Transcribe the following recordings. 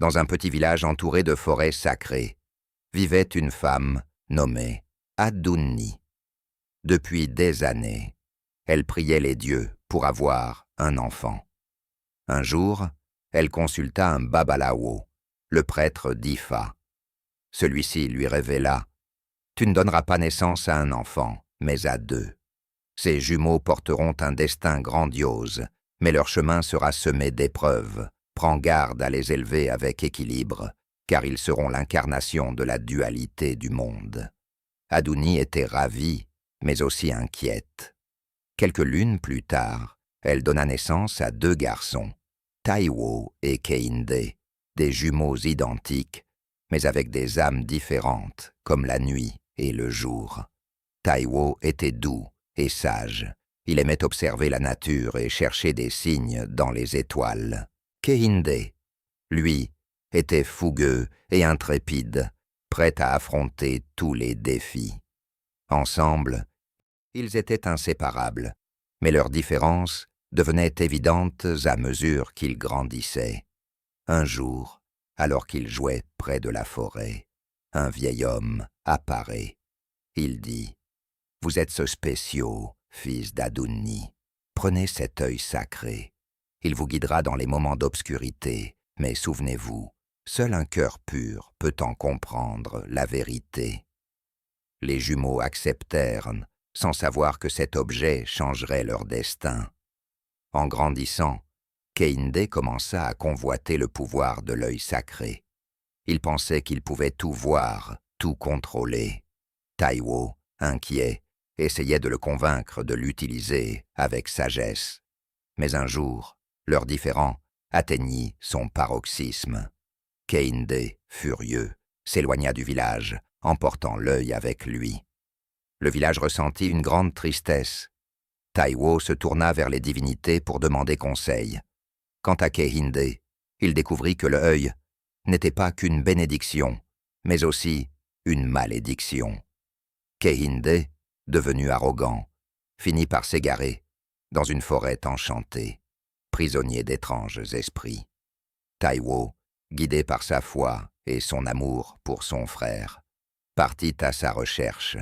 Dans un petit village entouré de forêts sacrées, vivait une femme nommée Adunni. Depuis des années, elle priait les dieux pour avoir un enfant. Un jour, elle consulta un babalawo, le prêtre d'Ifa. Celui-ci lui révéla « Tu ne donneras pas naissance à un enfant, mais à deux. Ces jumeaux porteront un destin grandiose, mais leur chemin sera semé d'épreuves. Prends garde à les élever avec équilibre, car ils seront l'incarnation de la dualité du monde. » Adunni était ravie, mais aussi inquiète. Quelques lunes plus tard, elle donna naissance à deux garçons, Taiwo et Kehinde, des jumeaux identiques, mais avec des âmes différentes, comme la nuit et le jour. Taiwo était doux et sage. Il aimait observer la nature et chercher des signes dans les étoiles. Kehinde, lui, était fougueux et intrépide, prêt à affronter tous les défis. Ensemble, ils étaient inséparables, mais leurs différences devenaient évidentes à mesure qu'ils grandissaient. Un jour, alors qu'ils jouaient près de la forêt, un vieil homme apparaît. Il dit « Vous êtes spéciaux, fils d'Adunni. Prenez cet œil sacré. Il vous guidera dans les moments d'obscurité, mais souvenez-vous, seul un cœur pur peut en comprendre la vérité. » Les jumeaux acceptèrent, sans savoir que cet objet changerait leur destin. En grandissant, Kehinde commença à convoiter le pouvoir de l'œil sacré. Il pensait qu'il pouvait tout voir, tout contrôler. Taiwo, inquiet, essayait de le convaincre de l'utiliser avec sagesse. Mais un jour, leur différend atteignit son paroxysme. Kehinde, furieux, s'éloigna du village, emportant l'œil avec lui. Le village ressentit une grande tristesse. Taiwo se tourna vers les divinités pour demander conseil. Quant à Kehinde, il découvrit que l'œil n'était pas qu'une bénédiction, mais aussi une malédiction. Kehinde, devenu arrogant, finit par s'égarer dans une forêt enchantée, prisonnier d'étranges esprits. Taiwo, guidé par sa foi et son amour pour son frère, partit à sa recherche.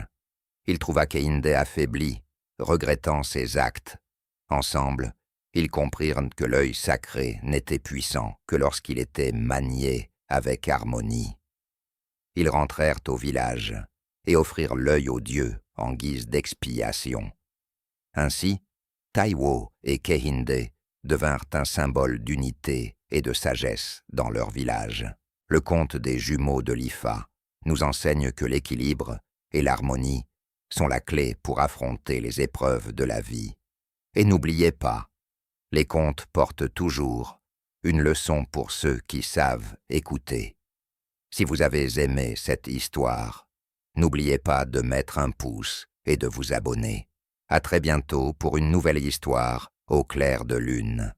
Il trouva Kehinde affaibli, regrettant ses actes. Ensemble, ils comprirent que l'œil sacré n'était puissant que lorsqu'il était manié avec harmonie. Ils rentrèrent au village et offrirent l'œil aux dieux en guise d'expiation. Ainsi, Taiwo et Kehinde devinrent un symbole d'unité et de sagesse dans leur village. Le conte des jumeaux de l'Ifa nous enseigne que l'équilibre et l'harmonie sont la clé pour affronter les épreuves de la vie. Et n'oubliez pas, les contes portent toujours une leçon pour ceux qui savent écouter. Si vous avez aimé cette histoire, n'oubliez pas de mettre un pouce et de vous abonner. À très bientôt pour une nouvelle histoire au clair de lune.